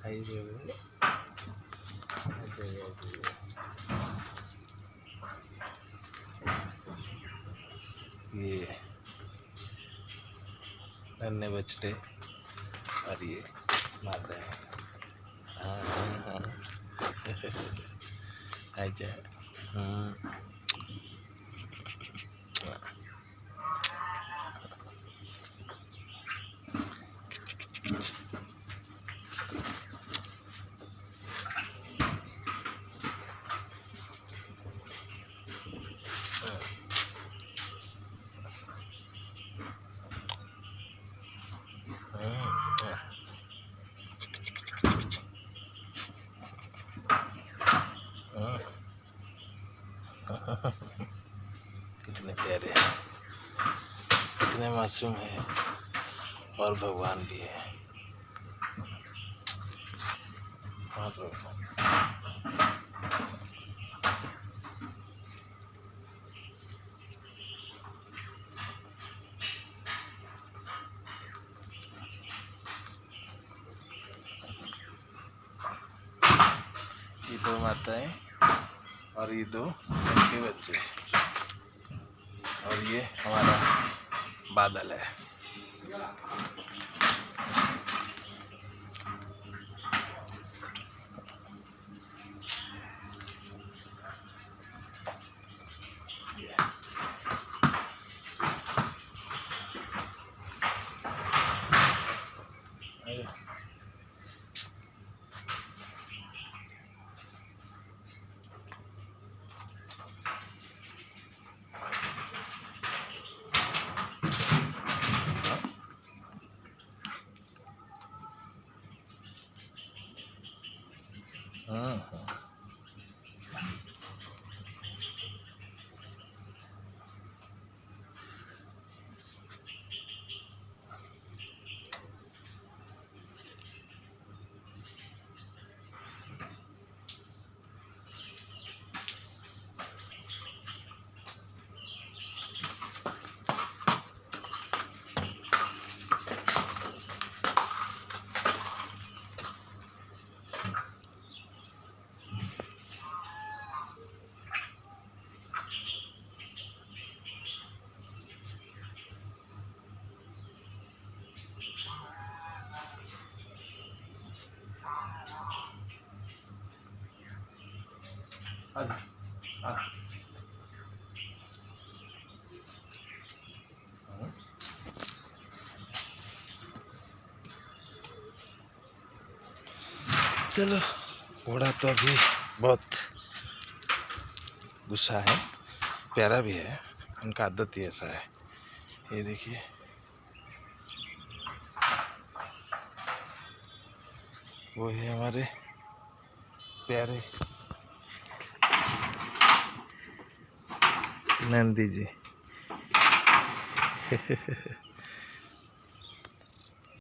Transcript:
आई रे ये नन्हे बछड़े और ये माता है। हाँ हाँ हाँ आजा। कितने प्यारे हैं, कितने मासूम हैं और भगवान भी है। हाँ ये दो माताएं और ये दो उनके बच्चे और ये हमारा बादल है। चलो घोड़ा तो अभी बहुत गुस्सा है, प्यारा भी है, उनका आदत ही ऐसा है। ये देखिए वो है हमारे प्यारे नंदी जी।